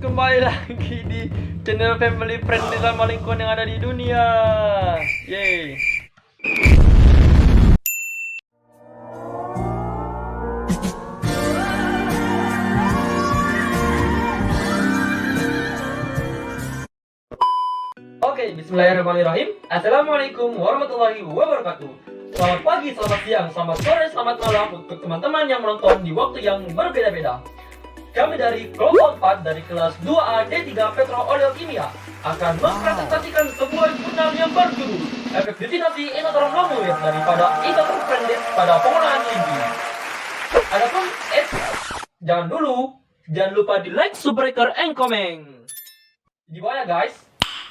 kembali lagi di channel Family Friendly sama lingkungan yang ada di dunia. Yeay. Oke, bismillahirrahmanirrahim. Assalamualaikum warahmatullahi wabarakatuh. Selamat pagi, selamat siang, selamat sore, selamat malam untuk teman-teman yang menonton di waktu yang berbeda-beda. Kami dari kelompok 4 dari kelas 2A D3 Petrokimia akan mempresentasikan sebuah jurnal yang berjudul Efektivitas Inotoron Nuklir daripada Inotoron Friendly pada penggunaan lidi. Adapun jangan lupa di like, subscribe, and comment. Di bawah ya guys.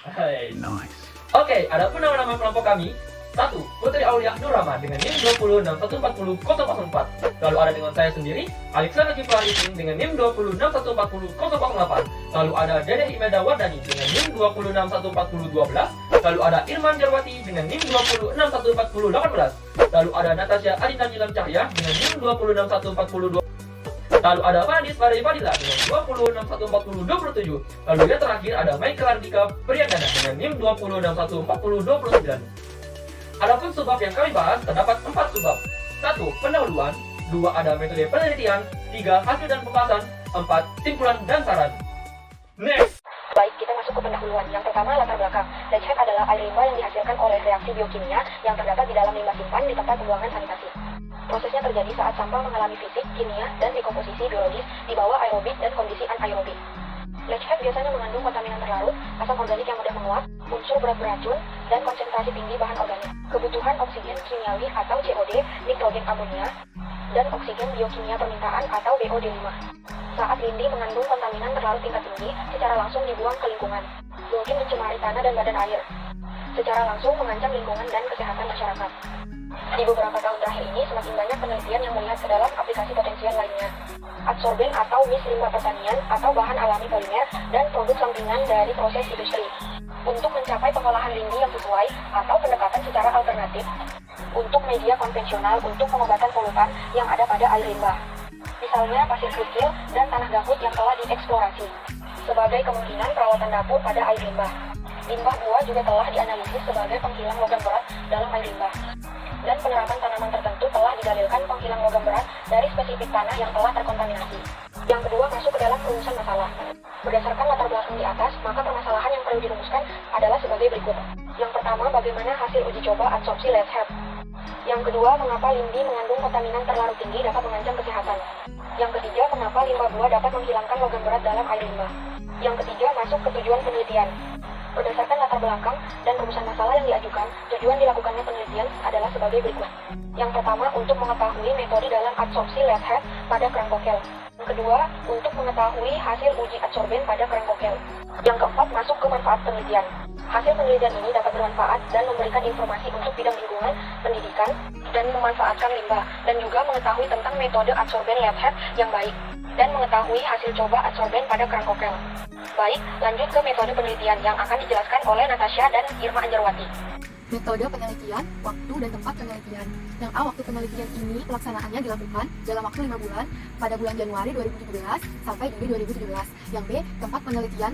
Hai. Nice. Oke, adapun nama-nama kelompok kami. 1. Putri Aulia Nurrahma dengan NIM 206140004. Lalu ada dengan saya sendiri, Alexander Kiflahisin dengan NIM 206140008. Lalu ada Dedeh Imelda Wardani dengan NIM 206140012. Lalu ada Irman Jarwati dengan NIM 206140018. Lalu ada Natasha Adita Nilam Cahya dengan NIM 206140012. Lalu ada Fadis Fadila dengan 206140027. Lalu yang terakhir ada Michael Ardika Priyandana dengan NIM 206140029. Adapun subbab yang kami bahas terdapat 4 subbab. 1. Pendahuluan. 2. Ada metode penelitian. 3. Hasil dan pembahasan. 4. Simpulan dan saran. Next. Baik, kita masuk ke pendahuluan. Yang pertama, latar belakang. Leachate adalah air limbah yang dihasilkan oleh reaksi biokimia yang terdapat di dalam limbah simpan di tempat pembuangan sanitasi. Prosesnya terjadi saat sampah mengalami fisik, kimia, dan dekomposisi biologis di bawah aerobik dan kondisi anaerobik. Leachate biasanya mengandung kontaminan terlarut, asam organik yang mudah menguap, unsur berat beracun, dan konsentrasi tinggi bahan organik. Kebutuhan oksigen kimiawi atau COD, nitrogen amonia, dan oksigen biokimia permintaan atau BOD5. Saat lindi mengandung kontaminan terlarut tingkat tinggi, secara langsung dibuang ke lingkungan. Mungkin mencemari tanah dan badan air. Secara langsung mengancam lingkungan dan kesehatan masyarakat. Di beberapa tahun terakhir ini, semakin banyak penelitian yang melihat ke dalam aplikasi potensial lainnya. Adsorben atau mist limbah pertanian atau bahan alami polimer dan produk sampingan dari proses industri. Untuk mencapai pengolahan lindi yang sesuai atau pendekatan secara alternatif untuk media konvensional untuk pengobatan polutan yang ada pada air limbah. Misalnya pasir kerikil dan tanah gambut yang telah dieksplorasi. Sebagai kemungkinan perawatan dapur pada air limbah. Limbah buah juga telah dianalisis sebagai penghilang logam berat dalam air limbah. Dan penerapan tanaman tertentu telah didalilkan penghilang logam berat dari spesifik tanah yang telah terkontaminasi. Yang kedua, masuk ke dalam rumusan masalah. Berdasarkan latar belakang di atas, maka permasalahan yang perlu dirumuskan adalah sebagai berikut. Yang pertama, bagaimana hasil uji coba adsorpsi leachate. Yang kedua, mengapa lindi mengandung kontaminan terlarut tinggi dapat mengancam kesehatan. Yang ketiga, mengapa limbah buah dapat menghilangkan logam berat dalam air limbah. Yang ketiga, masuk ke tujuan penelitian. Berdasarkan latar belakang dan rumusan masalah yang diajukan, tujuan dilakukannya penelitian adalah sebagai berikut. Yang pertama, untuk mengetahui metode dalam adsorpsi leachate pada kerang kokel. Yang kedua, untuk mengetahui hasil uji adsorben pada kerang kokel. Yang keempat, masuk ke manfaat penelitian. Hasil penelitian ini dapat bermanfaat dan memberikan informasi untuk bidang lingkungan, pendidikan, dan memanfaatkan limbah, dan juga mengetahui tentang metode adsorben leachate yang baik, dan mengetahui hasil coba adsorben pada kerang kokel. Baik, lanjut ke metode penelitian yang akan dijelaskan oleh Natasha dan Irma Anjarwati. Metode penelitian, waktu dan tempat penelitian. Yang A, waktu penelitian ini pelaksanaannya dilakukan dalam waktu 5 bulan pada bulan Januari 2017 sampai Juli 2017. Yang B, tempat penelitian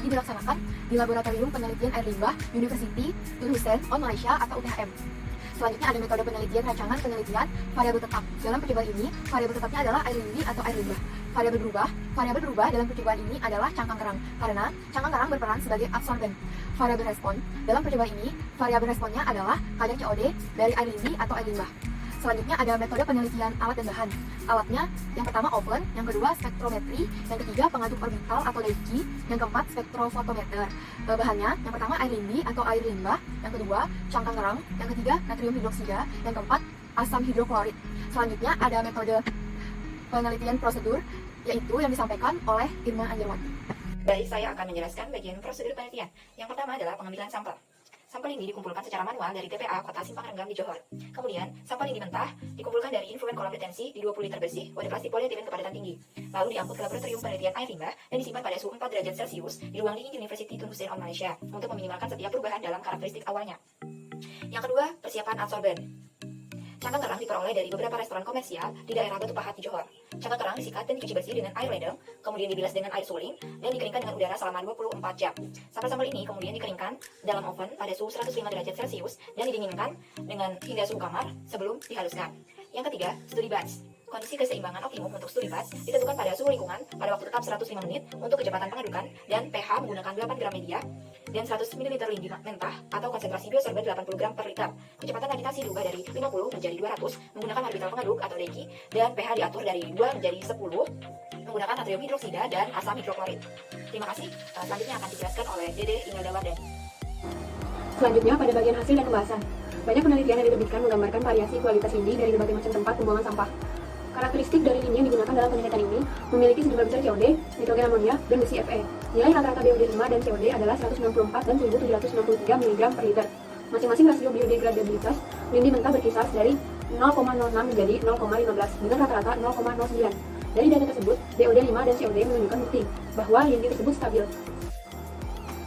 ini dilaksanakan di Laboratorium Penelitian Air Limbah University Tun Hussein on Malaysia atau UTHM. Selanjutnya ada metode penelitian rancangan penelitian variabel tetap. Dalam percobaan ini, variabel tetapnya adalah air lindi atau air limbah. Variabel berubah dalam percobaan ini adalah cangkang kerang, karena cangkang kerang berperan sebagai absorben. Variabel respon. Dalam percobaan ini, variabel responnya adalah kadar COD dari air lindi atau air limbah. Selanjutnya ada metode penelitian alat dan bahan. Alatnya, yang pertama oven, yang kedua spektrometri, yang ketiga pengaduk orbital atau Daikin, yang keempat spektrofotometer. Bahannya, yang pertama air lindi atau air limbah, yang kedua cangkang kerang, yang ketiga natrium hidroksida, yang keempat asam hidroklorid. Selanjutnya ada metode penelitian prosedur, yaitu yang disampaikan oleh Irma Anjarwati. Baik, saya akan menjelaskan bagian prosedur penelitian. Yang pertama adalah pengambilan sampel. Sampel ini dikumpulkan secara manual dari TPA Kota Simpang Renggam di Johor. Kemudian, sampel ini mentah dikumpulkan dari influent kolam retensi di 20 liter bersih wadah plastik polietilen kepadatan tinggi. Lalu diangkut ke laboratorium penelitian air limbah dan disimpan pada suhu 4 derajat Celcius di ruang dingin University Tun Hussein on Malaysia untuk meminimalkan setiap perubahan dalam karakteristik awalnya. Yang kedua, persiapan adsorben. Cangkang kerang diperoleh dari beberapa restoran komersial di daerah Batu Pahat di Johor. Cangkang kerang disikat dan dicuci bersih dengan air ledeng, kemudian dibilas dengan air suling, dan dikeringkan dengan udara selama 24 jam. Sambal-sambal ini kemudian dikeringkan dalam oven pada suhu 105 derajat Celcius dan didinginkan dengan hingga suhu kamar sebelum dihaluskan. Yang ketiga, studi batch. Kondisi keseimbangan optimum untuk studi batch ditentukan pada suhu lingkungan pada waktu tetap 105 menit untuk kecepatan pengadukan dan pH menggunakan 8 gram media dan 100 ml lindi mentah atau konsentrasi biosorben 80 gram per liter. Kecepatan agitasi diubah dari 50 menjadi 200 menggunakan orbital pengaduk atau deki dan pH diatur dari 2 menjadi 10 menggunakan natrium hidroksida dan asam hidroklorid. Terima kasih. Selanjutnya akan dijelaskan oleh Dede Imelda Wardani. Selanjutnya pada bagian hasil dan pembahasan. Banyak penelitian yang diterbitkan menggambarkan variasi kualitas lindi dari berbagai macam tempat pembuangan sampah. Karakteristik dari lindi yang digunakan dalam penelitian ini memiliki sejumlah besar COD, nitrogen amonia, dan besi Fe. Nilai rata-rata BOD5 dan COD adalah 194 dan 1763 mg per liter. Masing-masing rasio biodegradabilitas lindi mentah berkisar dari 0,06 menjadi 0,15 dengan rata-rata 0,09. Dari data tersebut, BOD5 dan COD menunjukkan bukti bahwa lindi tersebut stabil.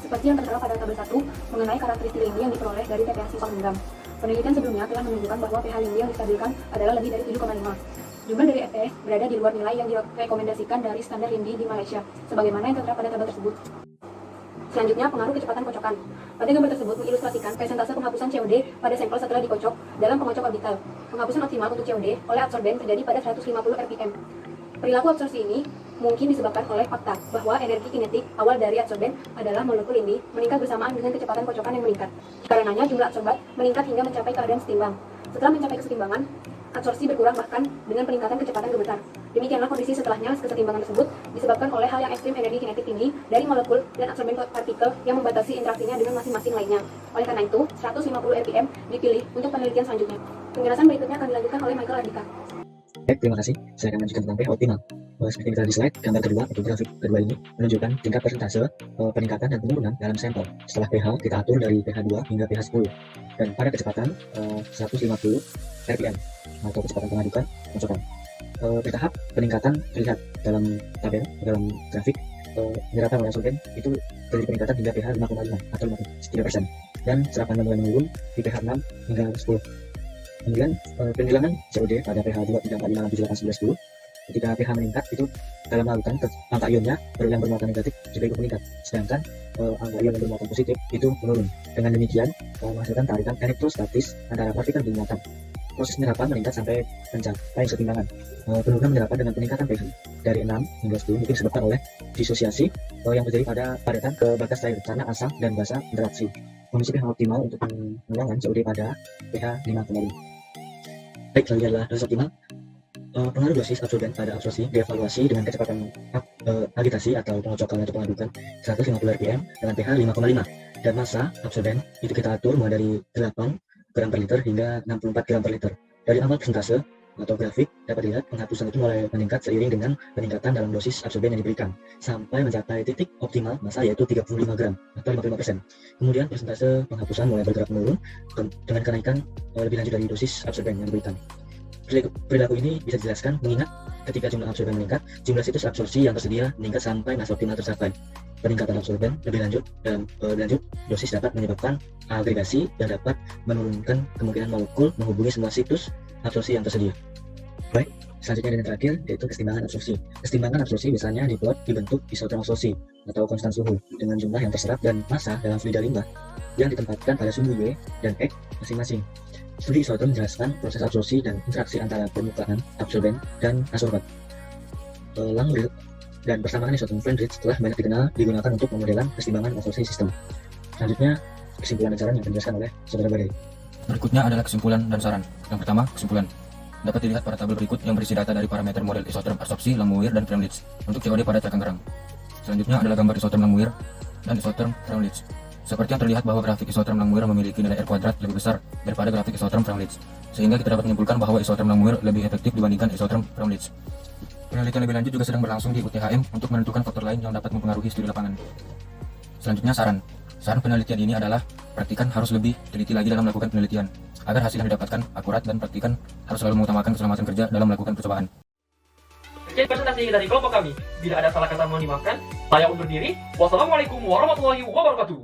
Seperti yang tertera pada tabel 1 mengenai karakteristik lindi yang diperoleh dari TPA Simpang Genggam. Penelitian sebelumnya telah menunjukkan bahwa pH lindi yang distabilkan adalah lebih dari 7,5. Jumlah dari Fe berada di luar nilai yang direkomendasikan dari standar lindi di Malaysia, sebagaimana yang tertera pada tabel tersebut. Selanjutnya, pengaruh kecepatan kocokan. Pada gambar tersebut mengilustrasikan persentase penghapusan COD pada sampel setelah dikocok dalam pengocok orbital. Penghapusan optimal untuk COD oleh absorben terjadi pada 150 rpm. Perilaku absorpsi ini mungkin disebabkan oleh fakta bahwa energi kinetik awal dari absorben adalah molekul lindi meningkat bersamaan dengan kecepatan kocokan yang meningkat. Karenanya jumlah absorbat meningkat hingga mencapai keadaan setimbang. Setelah mencapai kesetimbangan, absorpsi berkurang bahkan dengan peningkatan kecepatan gemetar. Demikianlah kondisi setelahnya. Kesetimbangan tersebut disebabkan oleh hal yang ekstrim energi kinetik tinggi dari molekul dan absorben partikel yang membatasi interaksinya dengan masing-masing lainnya. Oleh karena itu, 150 rpm dipilih untuk penelitian selanjutnya. Penjelasan berikutnya akan dilanjutkan oleh Michael Andika. Baik, terima kasih. Saya akan lanjutkan tentang pH optimal. Seperti yang kita di slide, gambar kedua atau grafik kedua ini menunjukkan tingkat persentase peningkatan dan penurunan dalam sampel. Setelah pH kita atur dari pH 2 hingga pH 10 dan pada kecepatan 150 rpm atau kecepatan pengadukan kocokan. Bertahap peningkatan terlihat dalam tabel, dalam grafik. Penyerapan oleh absorben itu terjadi peningkatan hingga pH 5,5 atau 53% dan serapan mulai menurun di pH 6 hingga 10. Kemudian penghilangan COD pada pH 2, 3, 4, 5, 6, 7, 8, 9, 10. Ketika pH meningkat itu dalam lautan angka ionnya yang bermuatan negatif juga ikut meningkat, sedangkan angka ion yang bermuatan positif itu menurun. Dengan demikian menghasilkan tarikan elektrostatis antara partikel di muatan. Proses penyerapan meningkat sampai mencapai kesetimbangan. Penurunan penyerapan dengan peningkatan pH dari 6 hingga 10 mungkin disebabkan oleh disosiasi yang terjadi pada padatan ke batas cair karena asam dan basa interaksi. Kondisi pH optimal untuk pengulangan COD pada pH 5,5. Baik, selanjutnya adalah dosis optimal. Pengaruh dosis absorben pada absorpsi dievaluasi dengan kecepatan agitasi atau pengocokan atau pengadukan 150 rpm dengan pH 5,5 dan massa absorben itu kita atur mulai dari 8 gram per liter hingga 64 gram per liter. Dari amal persentase atau grafik dapat dilihat penghapusan itu mulai meningkat seiring dengan peningkatan dalam dosis absorben yang diberikan sampai mencapai titik optimal massa yaitu 35 gram atau 55%. Kemudian persentase penghapusan mulai bergerak menurun dengan kenaikan lebih lanjut dari dosis absorben yang diberikan. Perilaku ini bisa dijelaskan mengingat ketika jumlah absorben meningkat, jumlah situs absorpsi yang tersedia meningkat sampai massa optimal tercapai. Peningkatan absorben lebih lanjut dan lanjut dosis dapat menyebabkan agregasi dan dapat menurunkan kemungkinan molekul menghubungi semua situs absorpsi yang tersedia. Baik, selanjutnya dan terakhir yaitu kesetimbangan absorpsi. Kesetimbangan absorpsi biasanya dibentuk isotherm absorpsi atau konstan suhu dengan jumlah yang terserap dan massa dalam fluida limbah yang ditempatkan pada sumbu Y dan X masing-masing. Studi isotherm menjelaskan proses absorpsi dan interaksi antara permukaan absorben dan asorbat. Langmuir dan persamaan isotherm Friedrich telah banyak digunakan untuk pemodelan kesetimbangan absorpsi sistem. Selanjutnya, kesimpulan dan saran yang dijelaskan oleh Saudara Badai. Berikutnya adalah kesimpulan dan saran. Yang pertama, kesimpulan. Dapat dilihat pada tabel berikut yang berisi data dari parameter model isotherm absorpsi, Langmuir, dan Freundlich untuk COD pada cangkang kerang. Selanjutnya adalah gambar isotherm Langmuir dan isotherm Freundlich. Seperti yang terlihat bahwa grafik isotherm Langmuir memiliki nilai R kuadrat lebih besar daripada grafik isotherm Freundlich, sehingga kita dapat menyimpulkan bahwa isotherm Langmuir lebih efektif dibandingkan isotherm Freundlich. Penelitian lebih lanjut juga sedang berlangsung di UTHM untuk menentukan faktor lain yang dapat mempengaruhi studi lapangan. Selanjutnya saran. Saran penelitian ini adalah praktikan harus lebih teliti lagi dalam melakukan penelitian, agar hasil yang didapatkan akurat dan praktikan harus selalu mengutamakan keselamatan kerja dalam melakukan percobaan. Sekian presentasi dari kelompok kami. Bila ada salah kata mohon dimaafkan. Saya undur diri. Wassalamualaikum warahmatullahi wabarakatuh.